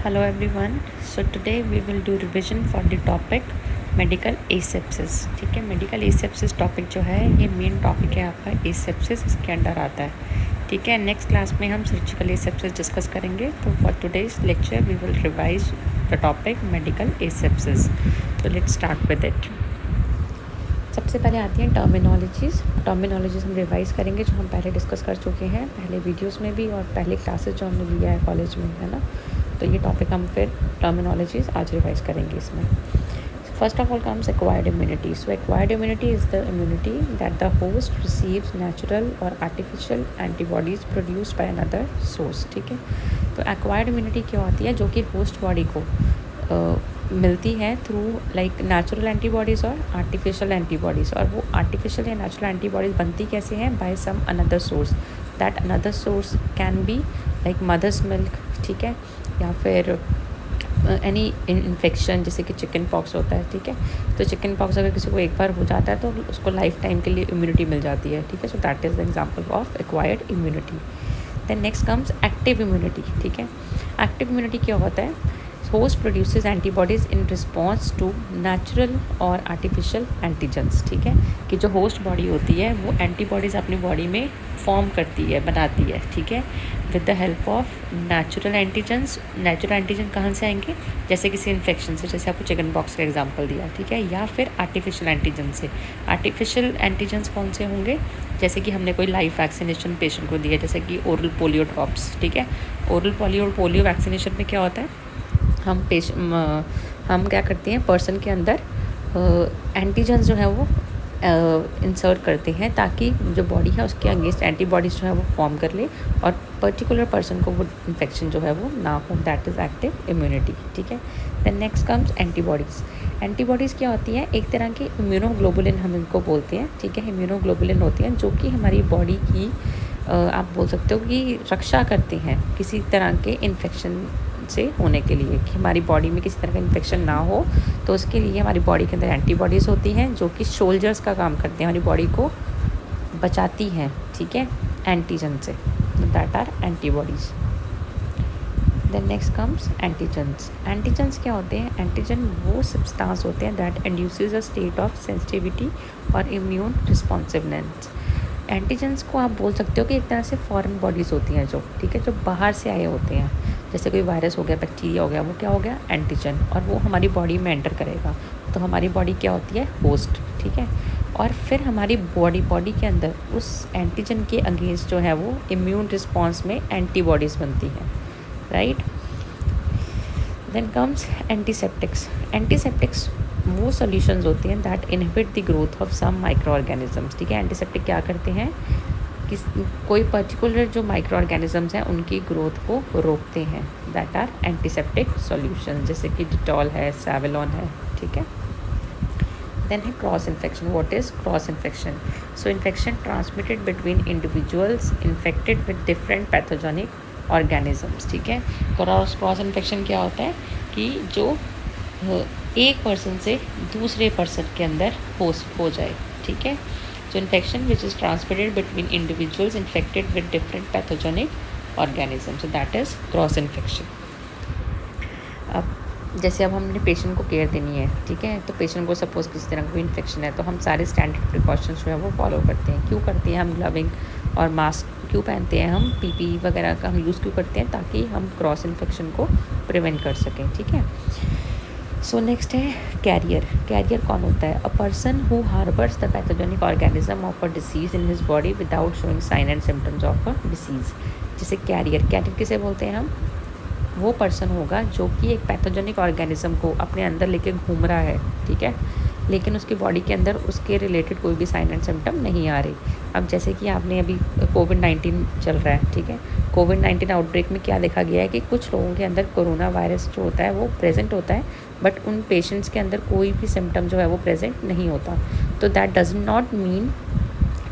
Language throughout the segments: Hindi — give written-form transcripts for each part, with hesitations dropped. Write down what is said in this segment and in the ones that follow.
Hello everyone. So today we will do revision for the topic medical asepsis. ठीक है, मेडिकल एसेप्सिस टॉपिक जो है ये मेन टॉपिक है आपका. एसेप्सिस इसके अंडर आता है. ठीक है, नेक्स्ट क्लास में हम सर्जिकल एसेप्सिस डिस्कस करेंगे. तो for today's lecture we will revise the topic medical asepsis. तो लेट्स स्टार्ट विद इट. सबसे पहले आती हैं टर्मिनोलॉजीज़. टर्मिनोलॉजीज़ हम रिवाइज़ करेंगे जो हम पहले डिस्कस कर चुके हैं पहले वीडियोस में भी और पहले क्लासेस जो हमने लिया है कॉलेज में, है ना. तो ये टॉपिक हम फिर टर्मिनोलॉजीज़ आज रिवाइज़ करेंगे इसमें. First of all comes acquired immunity. So acquired immunity is the immunity that the host receives natural or artificial antibodies produced by another source. ठीक है, तो acquired immunity क्या होती है, जो कि होस्ट बॉडी को मिलती है थ्रू लाइक नेचुरल एंटीबॉडीज़ और आर्टिफिशियल एंटीबॉडीज़. और वो आर्टिफिशियल या नेचुरल एंटीबॉडीज़ बनती कैसे हैं, by some another source. That another source can be like mother's milk, ठीक है, या फिर एनी इन्फेक्शन जैसे कि चिकन पॉक्स होता है. ठीक है, तो चिकन पॉक्स अगर किसी को एक बार हो जाता है तो उसको लाइफ टाइम के लिए इम्यूनिटी मिल जाती है. ठीक है, so that is the example of acquired immunity. Then next comes active immunity. ठीक है, एक्टिव इम्यूनिटी क्या होता है, host produces antibodies in response to natural और आर्टिफिशियल एंटीजेंस. ठीक है, कि जो होस्ट बॉडी होती है वो एंटीबॉडीज़ अपनी बॉडी में फॉर्म करती है, बनाती है. ठीक है, with the help of natural antigens. Natural antigen कहाँ से आएंगे, जैसे किसी इन्फेक्शन से, जैसे आपको चिकन पॉक्स का एग्जांपल दिया. ठीक है, या फिर आर्टिफिशियल एंटीजन से. आर्टिफिशियल एंटीजेंस कौन से होंगे, जैसे कि हमने कोई लाइव वैक्सीनेशन पेशेंट को दिया, जैसे कि ओरल पोलियो ड्रॉप्स. ठीक है, ओरल पोलियो वैक्सीनेशन में क्या होता है, हम क्या करते हैं, पर्सन के अंदर एंटीजन्स जो है वो इंसर्ट करते हैं ताकि जो बॉडी है उसके अगेंस्ट एंटीबॉडीज़ जो है वो फॉर्म कर ले और पर्टिकुलर पर्सन को वो इन्फेक्शन जो है वो ना हो. That is active immunity. ठीक है, then next comes antibodies. Antibodies क्या होती हैं, एक तरह की इम्यूनोग्लोबुलिन हम इनको बोलते हैं. ठीक है, इम्यूनोग्लोबुलिन होती हैं जो कि हमारी बॉडी की आप बोल सकते हो कि रक्षा करते हैं किसी तरह के इन्फेक्शन से होने के लिए, कि हमारी बॉडी में किसी तरह का इन्फेक्शन ना हो. तो उसके लिए हमारी बॉडी के अंदर एंटीबॉडीज़ होती हैं जो कि सोल्जर्स का काम करते हैं, हमारी बॉडी को बचाती हैं. ठीक है, एंटीजन से. That are antibodies. Then next comes antigens. Antigens क्या होते हैं, एंटीजन वो सब्सटेंस होते हैं that induces a state of sensitivity और इम्यून रिस्पॉन्सिवनेस. एंटीजन्स को आप बोल सकते हो कि एक तरह से फॉरेन बॉडीज़ होती हैं जो, ठीक है, जो बाहर से आए होते हैं. जैसे कोई वायरस हो गया, बैक्टीरिया हो गया, वो क्या हो गया, एंटीजन, और वो हमारी बॉडी में एंटर करेगा. तो हमारी बॉडी क्या होती है, होस्ट. ठीक है, और फिर हमारी बॉडी के अंदर उस एंटीजन के अगेंस्ट जो है वो इम्यून रिस्पॉन्स में एंटीबॉडीज़ बनती हैं. Right. Then comes antiseptics. Antiseptics वो सॉल्यूशंस होते हैं that inhibit the growth of some micro organisms. ठीक है, एंटीसेप्टिक क्या करते हैं, कि कोई पर्टिकुलर जो माइक्रो ऑर्गेनिजम्स हैं उनकी ग्रोथ को रोकते हैं. दैट आर एंटीसेप्टिक सॉल्यूशन, जैसे कि डिटॉल है, सैवलॉन है. ठीक है, देन है cross infection. What is cross infection, so infection transmitted between individuals infected with different pathogenic organisms. ठीक है, क्रॉस इन्फेक्शन क्या होता है, कि जो एक पर्सन से दूसरे पर्सन के अंदर हो जाए. ठीक है, so infection which is transmitted between individuals infected with different pathogenic organisms, so that is cross infection. अब जैसे अब हमने पेशेंट को केयर देनी है, ठीक है, तो पेशेंट को सपोज़ किसी तरह कोई इन्फेक्शन है तो हम सारे स्टैंडर्ड प्रिकॉशंस जो है वो फॉलो करते हैं. क्यों करते हैं, हम ग्लविंग और मास्क क्यों पहनते हैं, हम पीपीई वगैरह का हम यूज़ क्यों करते हैं, ताकि हम क्रॉस इन्फेक्शन को प्रिवेंट कर सकें. ठीक है, सो नेक्स्ट है कैरियर. कैरियर कौन होता है, a person who harbours the pathogenic organism of a disease in his body without showing sign and symptoms of a disease. जैसे कैरियर किसे बोलते हैं हम, वो पर्सन होगा जो कि एक पैथोजेनिक ऑर्गेनिज्म को अपने अंदर लेके घूम रहा है. ठीक है, लेकिन उसकी बॉडी के अंदर उसके रिलेटेड कोई भी साइन एंड सिम्टम नहीं आ रही. अब जैसे कि आपने अभी कोविड-19 चल रहा है. ठीक है, कोविड-19 आउटब्रेक में क्या देखा गया है कि कुछ लोगों के अंदर कोरोना वायरस जो होता है वो प्रेजेंट होता है, बट उन पेशेंट्स के अंदर कोई भी सिम्टम जो है वो प्रेजेंट नहीं होता. तो दैट डज नॉट मीन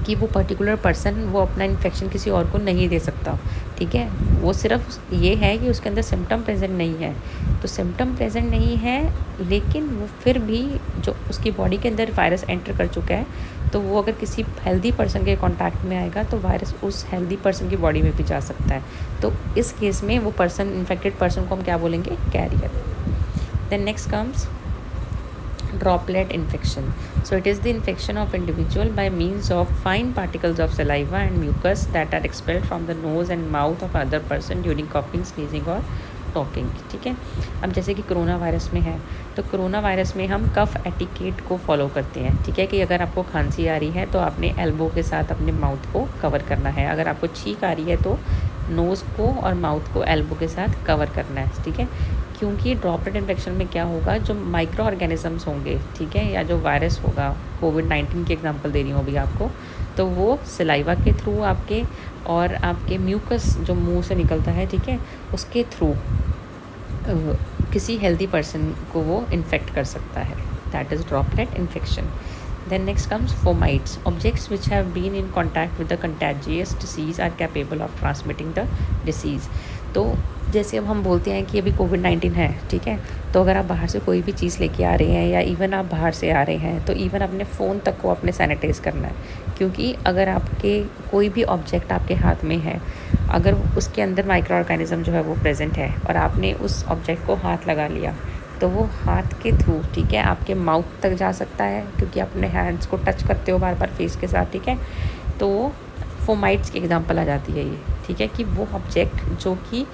कि वो पर्टिकुलर पर्सन वो अपना इन्फेक्शन किसी और को नहीं दे सकता. ठीक है, वो सिर्फ ये है कि उसके अंदर सिम्टम प्रेजेंट नहीं है. तो सिम्टम प्रेजेंट नहीं है, लेकिन वो फिर भी जो उसकी बॉडी के अंदर वायरस एंटर कर चुका है तो वो अगर किसी हेल्दी पर्सन के कॉन्टैक्ट में आएगा तो वायरस उस हेल्दी पर्सन की बॉडी में भी जा सकता है। तो इस केस में वो पर्सन, इन्फेक्टेड पर्सन को हम क्या बोलेंगे? Carrier. Then next comes droplet infection. So it is the infection of individual by means of fine particles of saliva and mucus that are expelled from the nose and mouth of other person during coughing, sneezing और टॉकिंग। ठीक है, अब जैसे कि कोरोना वायरस में है, तो कोरोना वायरस में हम कफ एटिकेट को फॉलो करते हैं। ठीक है, कि अगर आपको खांसी आ रही है तो आपने एल्बो के साथ अपने माउथ को कवर करना है। अगर आपको छींक आ रही है तो नोज़ को और माउथ को एल्बो के साथ कवर करना है। ठीक है, क्योंकि ड्रॉपलेट इन्फेक्शन में क्या होगा, जो माइक्रो ऑर्गेनिजम्स होंगे, ठीक है, या जो वायरस होगा, कोविड-19 की एग्जांपल दे रही हूँ अभी आपको, तो वो सलाइवा के थ्रू आपके और आपके म्यूकस जो मुंह से निकलता है, ठीक है, उसके थ्रू किसी हेल्दी पर्सन को वो इन्फेक्ट कर सकता है। That is droplet infection. Then next comes fomites. Objects which have been in contact with the contagious disease are capable of transmitting the disease. तो जैसे अब हम बोलते हैं कि अभी कोविड-19 है, ठीक है, तो अगर आप बाहर से कोई भी चीज़ लेके आ रहे हैं या इवन आप बाहर से आ रहे हैं, तो इवन अपने फ़ोन तक को अपने सैनिटाइज़ करना है। क्योंकि अगर आपके कोई भी ऑब्जेक्ट आपके हाथ में है, अगर उसके अंदर माइक्रो ऑर्गेनिज्म जो है वो प्रेजेंट है और आपने उस ऑब्जेक्ट को हाथ लगा लिया, तो वो हाथ के थ्रू, ठीक है, आपके माउथ तक जा सकता है, क्योंकि अपने हैंड्स को टच करते हो बार बार फेस के साथ। ठीक है, तो फोमाइट्स की एग्जांपल आ जाती है ये। ठीक है, कि वो ऑब्जेक्ट जो कि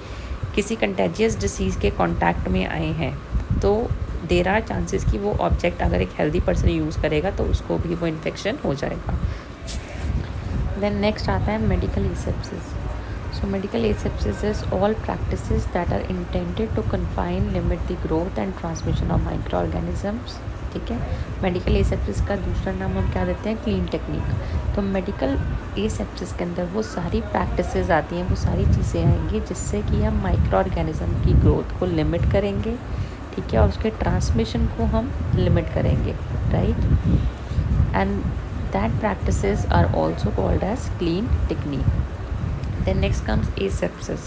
किसी कंटेजियस डिसीज़ के कांटेक्ट में आए हैं, तो देयर आर चांसेस कि वो ऑब्जेक्ट अगर एक हेल्दी पर्सन यूज़ करेगा तो उसको भी वो इन्फेक्शन हो जाएगा। देन नेक्स्ट आता है medical asepsis. So medical asepsis is all practices that are intended to confine, limit the growth and transmission of microorganisms. ठीक है, मेडिकल एसेप्सिस का दूसरा नाम हम क्या देते हैं? Clean technique. तो मेडिकल एसेप्सिस के अंदर वो सारी प्रैक्टिसेस आती हैं, वो सारी चीज़ें आएंगी जिससे कि हम माइक्रो ऑर्गेनिज्म की ग्रोथ को लिमिट करेंगे, ठीक है, और उसके ट्रांसमिशन को हम लिमिट करेंगे, right. And that practices are also called as clean technique. Then next comes asepsis.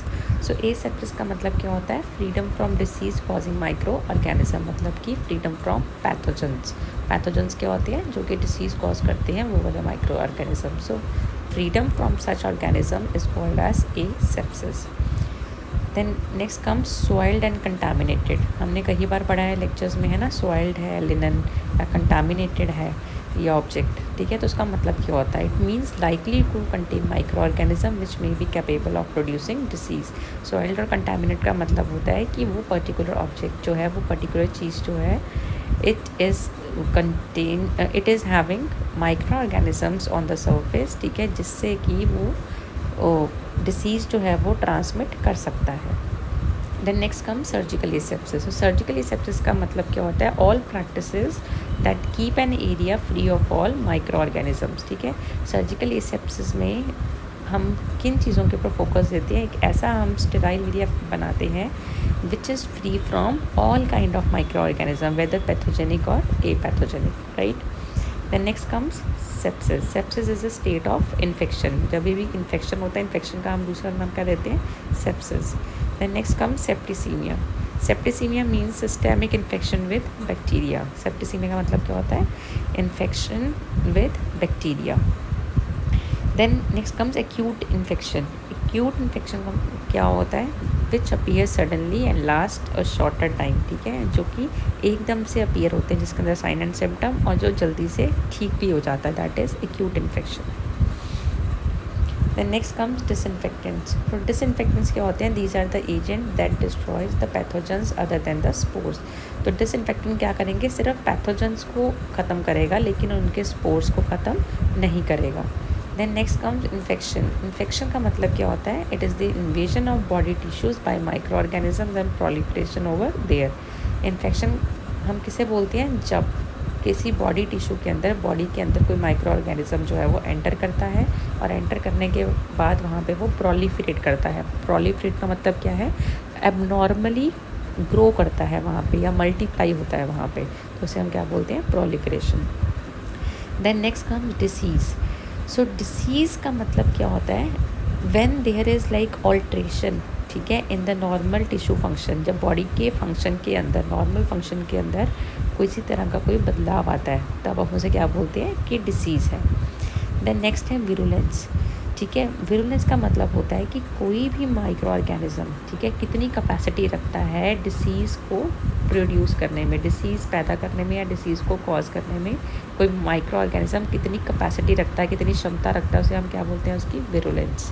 So asepsis का मतलब क्या होता है? Freedom from disease causing micro organism, मतलब कि फ्रीडम फ्रॉम पैथोजेंस। पैथोजेंस क्या होते हैं? जो कि डिसीज़ कॉज करते हैं, वो वाले micro organism. So freedom from such organism is called as asepsis. Then next comes soiled and contaminated. हमने कई बार पढ़ा है लेक्चर्स में, है ना, सॉइल्ड है लिनन या कंटामिनेटेड है ये ऑब्जेक्ट। ठीक है, तो उसका मतलब क्या होता है? It means likely to contain micro organism which may be capable of producing disease. Soiled और कंटामिनेट का मतलब होता है कि वो पर्टिकुलर ऑब्जेक्ट जो है, वो पर्टिकुलर चीज़ जो है, it is having micro organisms on the surface, ठीक है, जिससे कि वो डिसीज़ जो है वो ट्रांसमिट कर सकता है। Then next come surgical asepsis. Surgical asepsis का मतलब क्या होता है? All practices that keep an area free of all micro organisms. ठीक है, सर्जिकल एसेप्सिस में हम किन चीज़ों के ऊपर फोकस देते हैं? एक ऐसा हम स्टेराइल एरिया बनाते हैं which is free from all kind of microorganism, whether pathogenic और apathogenic, right. Then next comes sepsis. Sepsis is a state of infection. जब भी इन्फेक्शन होता है, इन्फेक्शन का हम दूसरा नाम क्या देते हैं? Sepsis. Then next comes septicaemia. Septicaemia means systemic infection with bacteria. Septicaemia का मतलब क्या होता है? Infection with bacteria. Then next comes acute infection. Acute infection का क्या होता है? Which appear suddenly and last a shorter time. ठीक है, जो कि एकदम से अपीयर होते हैं, जिसके अंदर साइन एंड सिम्टम, और जो जल्दी से ठीक भी हो जाता है, that is acute infection. Then next comes disinfectants. तो disinfectants क्या होते हैं? These are the agent that destroys the pathogens other than the spores. तो disinfectant क्या करेंगे? सिर्फ pathogens को ख़त्म करेगा, लेकिन उनके spores को ख़त्म नहीं करेगा। Then next comes infection. Infection का मतलब क्या होता है? It is the invasion of body tissues by microorganisms and proliferation over there. Infection हम किसे बोलते हैं? जब किसी बॉडी टिश्यू के अंदर, बॉडी के अंदर कोई माइक्रो ऑर्गेनिज्म जो है वो एंटर करता है, और एंटर करने के बाद वहाँ पे वो प्रोलिफरेट करता है। प्रोलिफरेट का मतलब क्या है? एबनॉर्मली ग्रो करता है वहाँ पे, या मल्टीप्लाई होता है वहाँ पे, तो उसे हम क्या बोलते हैं? Proliferation. Then next comes disease. So disease का मतलब क्या होता है? When there is like alteration, ठीक है। In the normal tissue function, जब बॉडी के फंक्शन के अंदर, नॉर्मल फंक्शन के अंदर किसी तरह का कोई बदलाव आता है तब हम उसे क्या बोलते हैं कि डिसीज़ है। देन नेक्स्ट है विरुलेंस, ठीक है। विरुलेंस का मतलब होता है कि कोई भी माइक्रो ऑर्गेनिज्म, ठीक है, कितनी कैपेसिटी रखता है डिसीज़ को प्रोड्यूस करने में, डिसीज़ पैदा करने में या डिसीज़ को कॉज करने में। कोई माइक्रो ऑर्गेनिज्म कितनी कैपेसिटी रखता है, कितनी क्षमता रखता है, उसे हम क्या बोलते हैं, उसकी विरुलेंस।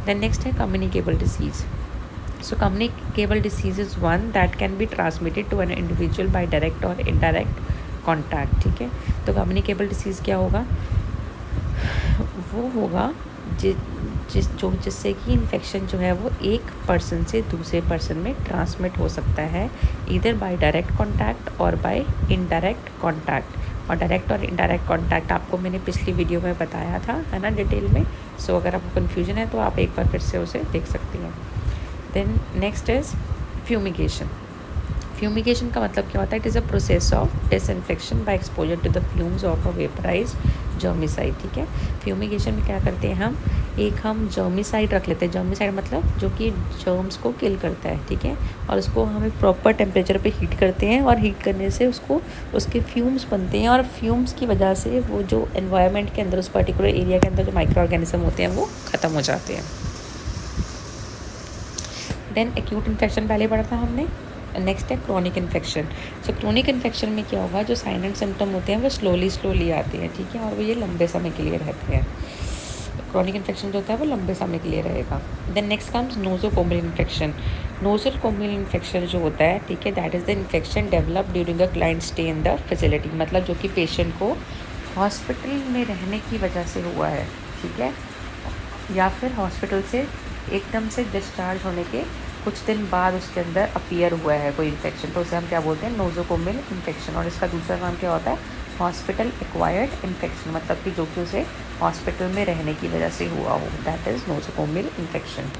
देन नेक्स्ट है communicable disease. So communicable disease is one that can be transmitted to an individual by direct और इनडायरेक्ट कॉन्टैक्ट, ठीक है। तो कम्युनिकेबल डिसीज़ क्या होगा, वो होगा जिससे कि इन्फेक्शन जो है वो एक पर्सन से दूसरे पर्सन में ट्रांसमिट हो सकता है, इधर बाय डायरेक्ट कॉन्टैक्ट और बाय इनडायरेक्ट कॉन्टैक्ट। और डायरेक्ट और इनडायरेक्ट कॉन्टैक्ट आपको मैंने पिछली वीडियो में बताया था, है ना, डिटेल में। सो अगर आपको कन्फ्यूजन है तो आप एक बार फिर से उसे देख सकती हैं। Then next is fumigation. Fumigation का मतलब क्या होता है, it is a process of disinfection by exposure to the fumes of a vaporised germicide, ठीक है। फ्यूमिगेशन में क्या करते हैं हम जर्मिसाइड रख लेते हैं। जर्मिसाइड मतलब जो कि जर्म्स को किल करता है, ठीक है। और उसको हम एक प्रॉपर टेम्परेचर पे हीट करते हैं और हीट करने से उसके फ्यूम्स बनते हैं और फ्यूम्स की वजह से वो जो एनवायरनमेंट के अंदर, उस पर्टिकुलर एरिया के अंदर जो माइक्रो ऑर्गेनिज्म होते हैं वो ख़त्म हो जाते हैं। देन एक्यूट इन्फेक्शन पहले पढ़ा था हमने। नेक्स्ट है क्रोनिक इन्फेक्शन। सो क्रोनिक इन्फेक्शन में क्या होगा, जो साइन एंड सिम्टम होते हैं वो स्लोली आते हैं, ठीक है, और वो ये लंबे समय के लिए रहते हैं। क्रोनिक इन्फेक्शन जो होता है वो लंबे समय के लिए रहेगा। Then next comes nosocomial infection. Nosocomial infection जो होता है, ठीक है, that is the infection develop during a client stay in the facility. मतलब जो कि पेशेंट को हॉस्पिटल में रहने की वजह से हुआ है, ठीक है, या फिर हॉस्पिटल से एकदम से डिस्चार्ज होने के कुछ दिन बाद उसके अंदर अपीयर हुआ है कोई इन्फेक्शन, तो उसे हम क्या बोलते हैं, नोज़ोकोमियल इन्फेक्शन। और इसका दूसरा नाम क्या होता है, हॉस्पिटल एक्वायर्ड इन्फेक्शन, मतलब कि जो कि उसे हॉस्पिटल में रहने की वजह से हुआ हो, that is nosocomial infection.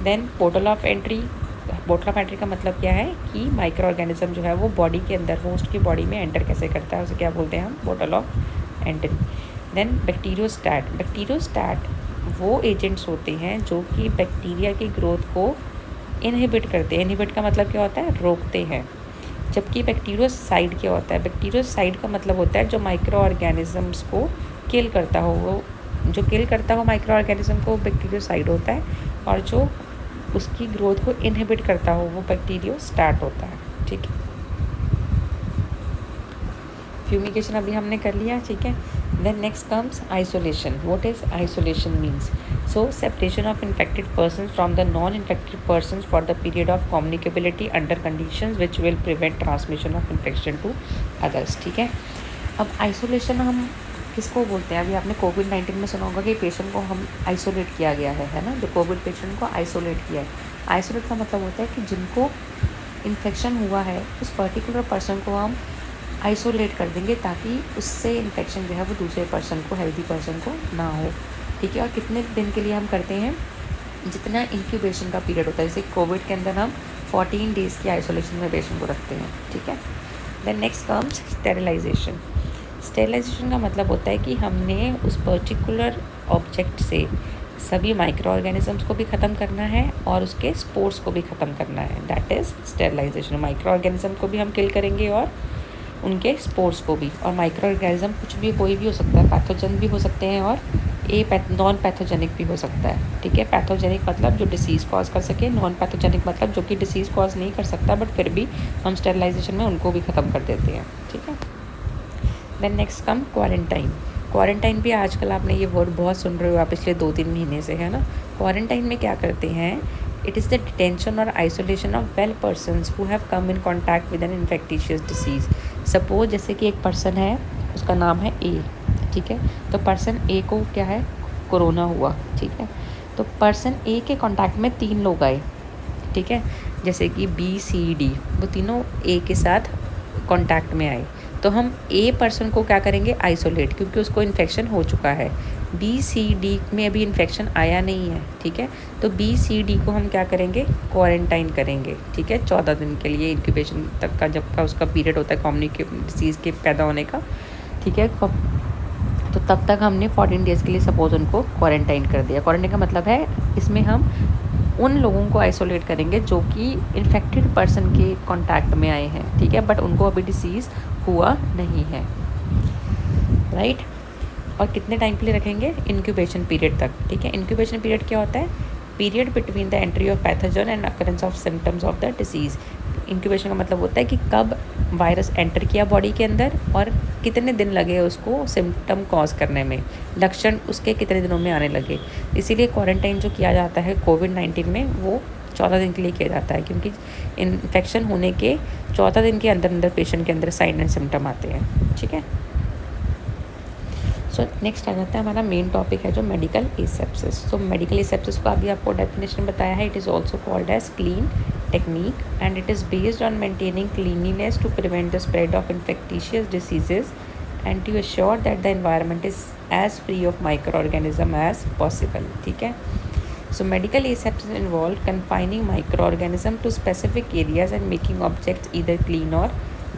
Then portal of entry. Portal of entry का मतलब क्या है कि माइक्रो ऑर्गेनिज्म जो है वो बॉडी के अंदर, होस्ट की बॉडी में एंटर कैसे करता है, उसे क्या बोलते हैं हम, पोर्टल ऑफ एंट्री। देन बैक्टीरियोस्टैट। बैक्टीरियोस्टैट वो एजेंट्स होते हैं जो कि बैक्टीरिया की ग्रोथ को इनहिबिट करते हैं। इनहिबिट का मतलब क्या होता है, रोकते हैं। जबकि बैक्टीरियोसाइड क्या होता है, बैक्टीरियोसाइड का मतलब होता है जो माइक्रो ऑर्गेनिजम्स को किल करता हो, वो जो किल करता हो माइक्रो ऑर्गेनिज्म को बैक्टीरियोसाइड होता है, और जो उसकी ग्रोथ को इनहिबिट करता हो वो बैक्टीरियोस्टैट होता है, ठीक है। फ्यूमिगेशन अभी हमने कर लिया, ठीक है। Then next comes isolation. What is isolation means, so separation of infected persons from the non-infected persons for the period of communicability under conditions which will prevent transmission of infection to others, ठीक है। अब आइसोलेशन हम किसको बोलते हैं, अभी आपने कोविड-19 में सुना होगा कि पेशेंट को हम आइसोलेट किया गया है ना, जो कोविड पेशेंट को आइसोलेट किया है। आइसोलेट का मतलब होता है कि जिनको इन्फेक्शन हुआ है उस पर्टिकुलर पर्सन को हम आइसोलेट कर देंगे ताकि उससे इन्फेक्शन जो है वो दूसरे पर्सन को, हेल्दी पर्सन को ना हो, ठीक है। और कितने दिन के लिए हम करते हैं, जितना इंक्यूबेशन का पीरियड होता है, जैसे कोविड के अंदर हम 14 डेज़ की आइसोलेशन में पेशेंट को रखते हैं, ठीक है। Then next comes sterilisation. Sterilisation का मतलब होता है कि हमने उस पर्टिकुलर ऑब्जेक्ट से सभी माइक्रो ऑर्गेनिजम्स को भी ख़त्म करना है और उसके स्पोर्स को भी ख़त्म करना है, that is sterilisation. Micro organism को भी हम किल करेंगे और उनके स्पोर्स को भी। और माइक्रो ऑर्गेनिज्म कुछ भी, कोई भी हो सकता है, पैथोजन भी हो सकते हैं और नॉन पैथोजेनिक भी हो सकता है, ठीक है। पैथोजेनिक मतलब जो डिसीज़ कॉज कर सके, नॉन पैथोजेनिक मतलब जो कि डिसीज़ कॉज नहीं कर सकता बट फिर भी हम स्टेरिलाइजेशन में उनको भी ख़त्म कर देते हैं, ठीक है। Then next come quarantine. Quarantine भी आजकल आपने ये वर्ड बहुत सुन रहे हो आप पिछले 2-3 महीने से, है ना। क्वारंटाइन में क्या करते हैं, इट इज़ द डिटेंशन और isolation of well persons who have come in contact with an infectious disease. Suppose जैसे कि एक पर्सन है, उसका नाम है ए, ठीक है। तो पर्सन ए को क्या है, कोरोना हुआ, ठीक है। तो पर्सन ए के कांटेक्ट में 3 लोग आए, ठीक है, जैसे कि बी सी डी, वो तीनों ए के साथ कांटेक्ट में आए, तो हम ए पर्सन को क्या करेंगे, आइसोलेट, क्योंकि उसको इन्फेक्शन हो चुका है। बी सी डी में अभी इन्फेक्शन आया नहीं है, ठीक है। तो बी सी डी को हम क्या करेंगे, क्वारंटाइन करेंगे, ठीक है, 14 दिन के लिए, इंक्यूबेशन तक का जब का उसका पीरियड होता है कम्युनिकेबल डिसीज़ के पैदा होने का, ठीक है। तो तब तक हमने 14 डेज़ के लिए सपोज उनको क्वारंटाइन कर दिया। क्वारंटाइन का मतलब है इसमें हम उन लोगों को आइसोलेट करेंगे जो कि इन्फेक्टेड पर्सन के कांटेक्ट में आए हैं, ठीक है, बट उनको अभी डिसीज़ हुआ नहीं है, राइट। और कितने टाइम के लिए रखेंगे? इंक्यूबेशन पीरियड तक, ठीक है। इंक्यूबेशन पीरियड क्या होता है? Period between the entry of pathogen and occurrence of symptoms of the disease. Incubation का मतलब होता है कि कब वायरस एंटर किया बॉडी के अंदर और कितने दिन लगे उसको सिम्टम कॉज करने में, लक्षण उसके कितने दिनों में आने लगे। इसीलिए क्वारंटाइन जो किया जाता है कोविड-19 में वो 14 दिन के लिए किया जाता है, क्योंकि इन्फेक्शन होने के 14 दिन के अंदर अंदर पेशेंट के अंदर साइन एंड सिम्टम आते हैं, ठीक है। सो नेक्स्ट आ जाता है हमारा मेन टॉपिक है जो medical asepsis. So medical asepsis को अभी आपको डेफिनेशन बताया है। It is also called as clean technique and it is based on maintaining cleanliness to prevent the spread of infectious diseases and to assure that the environment is as free of microorganism as possible, ठीक है। So medical asepsis involve confining microorganism to specific areas and making objects either clean or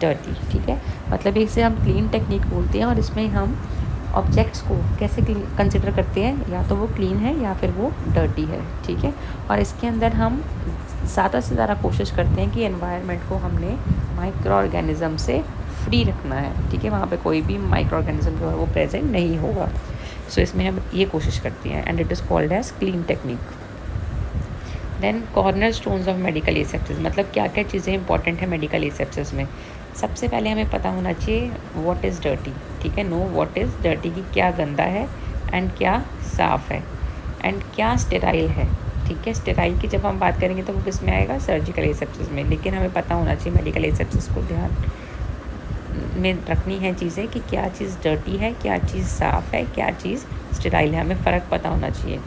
dirty, ठीक है। मतलब इसे हम क्लीन टेक्निक बोलते हैं और इसमें हम ऑब्जेक्ट्स को कैसे कंसिडर करते हैं, या तो वो क्लीन है या फिर वो डर्टी है, ठीक है। और इसके अंदर हम ज़्यादा से ज़्यादा कोशिश करते हैं कि एनवायरनमेंट को हमने माइक्रो ऑर्गेनिज़म से फ्री रखना है, ठीक है। वहाँ पे कोई भी माइक्रो ऑर्गेनिज़म जो है वो प्रेजेंट नहीं होगा। सो इसमें हम ये कोशिश करते हैं and it is called as clean technique. Then cornerstones of medical asepsis, मतलब क्या क्या चीज़ें इंपॉर्टेंट है मेडिकल एसेप्सिस में। सबसे पहले हमें पता होना चाहिए व्हाट इज़ डर्टी, ठीक है। नो व्हाट इज़ डर्टी, की क्या गंदा है एंड क्या साफ़ है एंड क्या स्टेराइल है, ठीक है। स्टेराइल की जब हम बात करेंगे तो वो किस में आएगा? सर्जिकल एसेप्सिस में। लेकिन हमें पता होना चाहिए मेडिकल एसेप्सिस को ध्यान में रखनी है चीज़ें कि क्या चीज़ डर्टी है, क्या चीज़ साफ़ है, क्या चीज़ स्टेराइल है, हमें फ़र्क पता होना चाहिए।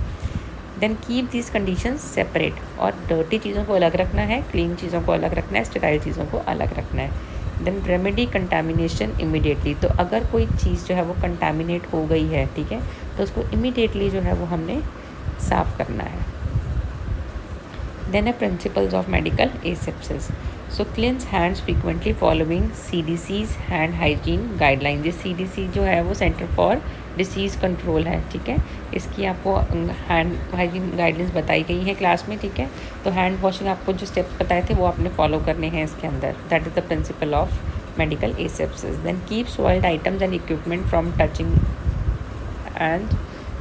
Then keep this conditions separate, और डर्टी चीज़ों को अलग रखना है, क्लीन चीज़ों को अलग रखना है, स्टेराइल चीज़ों को अलग रखना है। देन रेमेडी कंटामिनेशन इमीडिएटली, तो अगर कोई चीज़ जो है वो कंटामिनेट हो गई है, ठीक है, तो उसको इमीडिएटली जो है वो हमने साफ़ करना है। देन है principles of medical asepsis. So kilns hands frequently following CDC's hand hygiene guideline. ये CDC जो है वो सेंटर फॉर डिसीज़ कंट्रोल है, ठीक है। इसकी आपको हैंड हाइजीन गाइडलाइंस बताई गई है क्लास में, ठीक है। तो हैंड वॉशिंग आपको जो स्टेप्स बताए थे वो आपने फॉलो करने हैं इसके अंदर। That is the principle of medical asepsis. Then keep soiled items and equipment from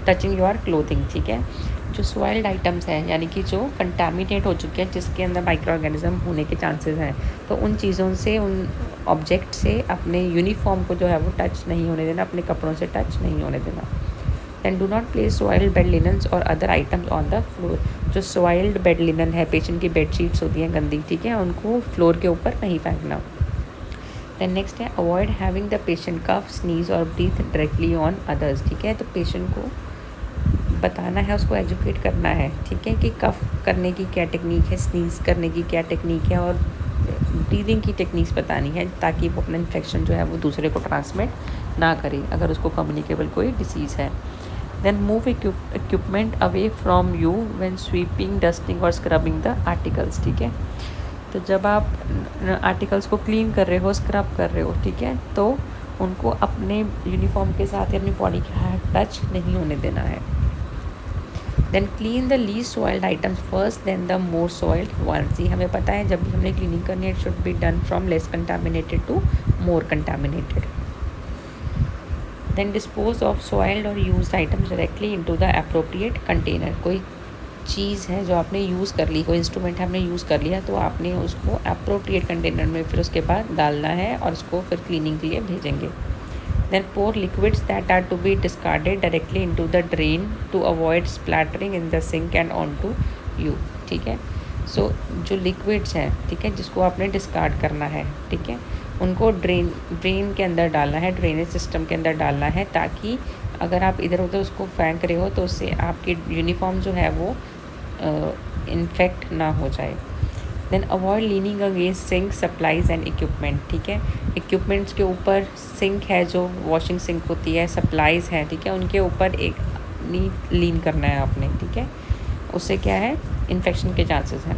touching your clothing, ठीक है। जो सॉइल्ड आइटम्स हैं यानी कि जो कंटामिनेट हो चुके हैं, जिसके अंदर माइक्रो ऑर्गेनिज्म होने के चांसेस हैं, तो उन चीज़ों से, उन ऑब्जेक्ट से अपने यूनिफॉर्म को जो है वो टच नहीं होने देना, अपने कपड़ों से टच नहीं होने देना। Then do not place soiled bed linens और other items on the floor. जो सॉइल्ड बेड लिनन है, पेशेंट की बेड शीट्स होती हैं गंदी, ठीक है, उनको फ्लोर के ऊपर नहीं फेंकना। दैन नेक्स्ट है avoid having the patient cough, sneeze और ब्रीथ डायरेक्टली ऑन अदर्स, ठीक है। तो पेशेंट को बताना है, उसको एजुकेट करना है, ठीक है, कि कफ करने की क्या टेक्निक है, स्नीज़ करने की क्या टेक्निक है और ब्रीदिंग की टेक्निक्स बतानी है, ताकि वो अपना इन्फेक्शन जो है वो दूसरे को ट्रांसमिट ना करे अगर उसको कम्युनिकेबल कोई डिसीज़ है। Then move equipment away from you when sweeping, dusting और स्क्रबिंग द आर्टिकल्स, ठीक है। तो जब आप आर्टिकल्स को क्लीन कर रहे हो, स्क्रब कर रहे हो, ठीक है, तो उनको अपने यूनिफॉर्म के साथ या अपनी बॉडी के साथ टच नहीं होने देना है। Then clean the least soiled items first then the more soiled ones. ये हमें पता है जब भी हमने क्लीनिंग करनी है, it should be done from less contaminated to more contaminated. Then dispose of soiled और used items directly into the appropriate container. कोई चीज़ है जो आपने यूज़ कर ली, कोई इंस्ट्रूमेंट है आपने यूज़ कर लिया, तो आपने उसको अप्रोप्रिएट कंटेनर में फिर उसके बाद डालना है और उसको फिर क्लीनिंग के लिए भेजेंगे। Then pour liquids that are to be discarded directly into the drain to avoid splattering in the sink and onto you, ठीक है। सो जो लिक्विड्स हैं, ठीक है, जिसको आपने डिस्कार्ड करना है, ठीक है, उनको ड्रेन के अंदर डालना है, ड्रेनेज सिस्टम के अंदर डालना है, ताकि अगर आप इधर उधर उसको फेंक रहे हो तो उससे आपकी यूनिफॉर्म जो है वो इन्फेक्ट ना हो जाए। Then avoid leaning against sink, supplies and equipment, ठीक है। इक्विपमेंट्स के ऊपर, सिंक है जो वॉशिंग सिंक होती है, सप्लाइज़ हैं, ठीक है, उनके ऊपर एक लीन करना है आपने, ठीक है, उससे क्या है, इन्फेक्शन के चांसेस हैं।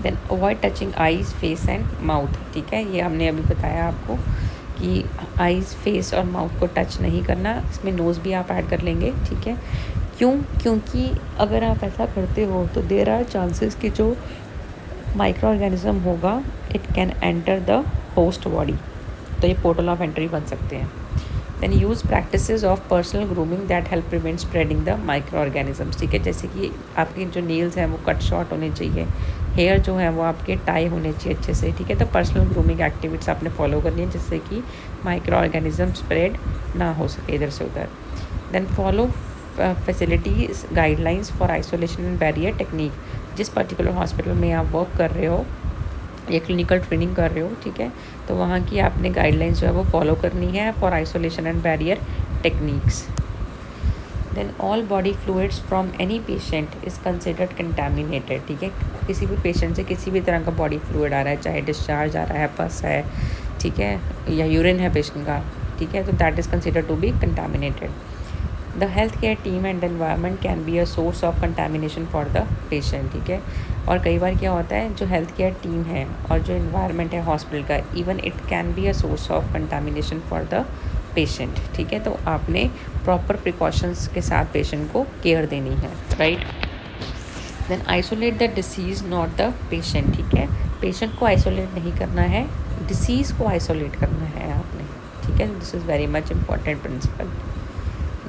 Then avoid touching eyes, face and mouth, ठीक है, ये हमने अभी बताया आपको कि आईज़, फेस और माउथ को टच नहीं करना। इसमें नोज़ भी आप ऐड कर लेंगे, ठीक है। क्यों? क्योंकि अगर आप ऐसा करते हो तो देयर आर चांसेस कि जो माइक्रो ऑर्गेनिज्म होगा it can enter the host body, तो ये पोर्टल ऑफ एंट्री बन सकते हैं। Then use practices of personal grooming that help prevent spreading the micro organisms, ठीक है। जैसे कि आपके जो नेल्स हैं वो कट शॉर्ट होने चाहिए, हेयर जो है वो आपके टाई होने चाहिए अच्छे से, ठीक है। तो पर्सनल ग्रूमिंग एक्टिविटीज़ आपने फॉलो करनी है जिससे कि माइक्रो ऑर्गेनिज्म स्प्रेड ना हो सके इधर से उधर। Then follow facilities guidelines for isolation and barrier technique, जिस पर्टिकुलर हॉस्पिटल में आप वर्क कर रहे हो या क्लिनिकल ट्रेनिंग कर रहे हो, ठीक है, तो वहाँ की आपने गाइडलाइंस जो है वो फॉलो करनी है for isolation and barrier techniques. Then all body fluids from any patient is considered contaminated, ठीक है। किसी भी पेशेंट से किसी भी तरह का बॉडी फ्लूइड आ रहा है, चाहे डिस्चार्ज आ रहा है, पस है, ठीक है, या यूरिन है पेशेंट का, ठीक है, तो that is considered to be contaminated. The health care team and environment can be a source of contamination for the patient, ठीक है। और कई बार क्या होता है, जो हेल्थ केयर टीम है और जो इन्वायरमेंट है हॉस्पिटल का, even it can be a source of contamination for the patient, ठीक है। तो आपने प्रॉपर प्रिकॉशंस के साथ पेशेंट को केयर देनी है, right. Then isolate the disease not the patient, ठीक है। पेशेंट को आइसोलेट नहीं करना है, डिसीज़ को आइसोलेट करना है आपने, ठीक है। This is very much important principal.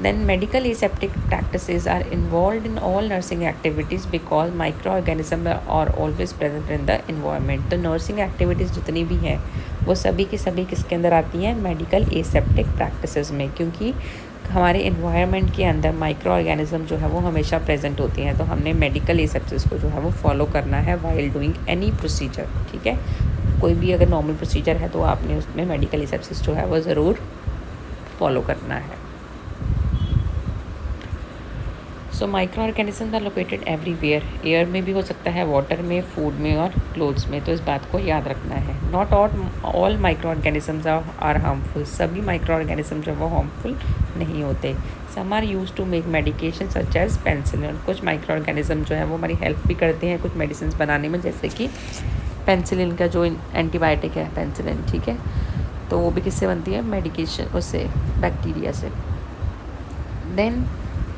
Then medical aseptic practices are involved in all nursing activities because microorganisms are always present in the environment. तो nursing activities जितनी भी हैं वो सभी की सभी किसके अंदर आती हैं, मेडिकल एसेप्टिक प्रैक्टिसेस में, क्योंकि हमारे इन्वायरमेंट के अंदर माइक्रो ऑर्गेनिज्म जो है वो हमेशा प्रेजेंट होती हैं। तो हमने मेडिकल एसेप्सिस को जो है वो फॉलो करना है वाइल डूइंग एनी प्रोसीजर, ठीक है। कोई भी अगर नॉर्मल प्रोसीजर है तो आपने उसमें मेडिकल एसेप्सिस जो है वो ज़रूर फॉलो करना है। So micro organism are located everywhere, air में भी हो सकता है, वाटर में, फूड में और क्लोथ्स में, तो इस बात को याद रखना है। Not all micro organisms are harmful, सभी माइक्रो ऑर्गेनिज्म जो वो हार्मफुल नहीं होते। Some are use to make medication such as penicillin, कुछ माइक्रो ऑर्गेनिज्म जो है वो हमारी हेल्प भी करते हैं कुछ मेडिसिन बनाने में, जैसे कि पेंसिलिन का जो एंटीबायोटिक है पेंसिलिन, ठीक है, तो वो भी किससे बनती है, मेडिकेशन, उससे, बैक्टीरिया से। Then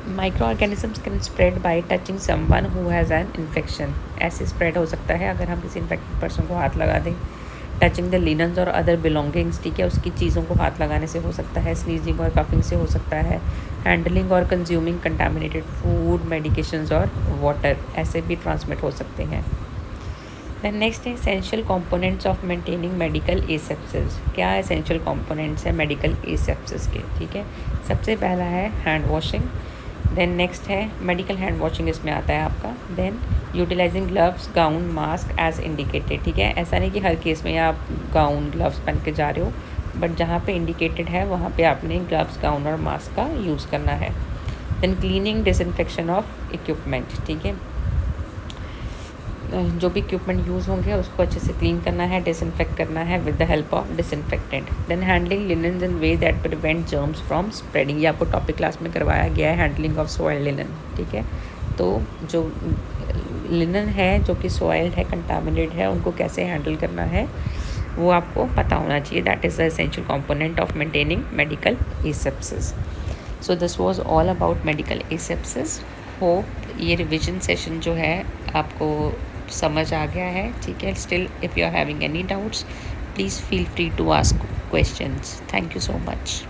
micro organisms can spread by touching someone who has an infection, ऐसे स्प्रेड हो सकता है अगर हम किसी इन्फेक्टेड पर्सन को हाथ लगा दें। टचिंग द लिनन्स और अदर बिलोंगिंग्स, ठीक है, उसकी चीज़ों को हाथ लगाने से हो सकता है। स्नीजिंग और कफिंग से हो सकता है। हैंडलिंग और कंज्यूमिंग कंटामिनेटेड फूड, मेडिकेशंस और वाटर, ऐसे भी ट्रांसमिट हो सकते हैं। दैन नेक्स्ट है essential components of maintaining medical asepsis. क्या एसेंशियल कंपोनेंट्स है मेडिकल एसेप्सिस के, ठीक है। सबसे पहला है हैंड वॉशिंग, देन नेक्स्ट है मेडिकल हैंड वॉशिंग, इसमें आता है आपका। देन utilising gloves, gown, mask as indicated, ठीक है। ऐसा नहीं कि हर केस में आप गाउन ग्लव्स पहन के जा रहे हो, बट जहाँ पे इंडिकेटेड है वहाँ पे आपने ग्लव्स, गाउन और मास्क का यूज़ करना है। Then cleaning, disinfection of equipment, ठीक है, जो भी इक्विपमेंट यूज़ होंगे उसको अच्छे से क्लीन करना है, डिसइंफेक्ट करना है with the help of disinfectant. Then handling linen in way that prevent germs from spreading, ये आपको टॉपिक क्लास में करवाया गया है, हैंडलिंग ऑफ सॉइल लिनन, ठीक है। तो जो लिनन है जो कि सॉइल्ड है, कंटामिनेटेड है, उनको कैसे हैंडल करना है वो आपको पता होना चाहिए। That is the essential component of maintaining medical asepsis. So this was all about medical asepsis. Hope ये रिविजन सेशन जो है आपको समझ आ गया है, ठीक है। Still if you are having any doubts please feel free to ask questions. Thank you so much.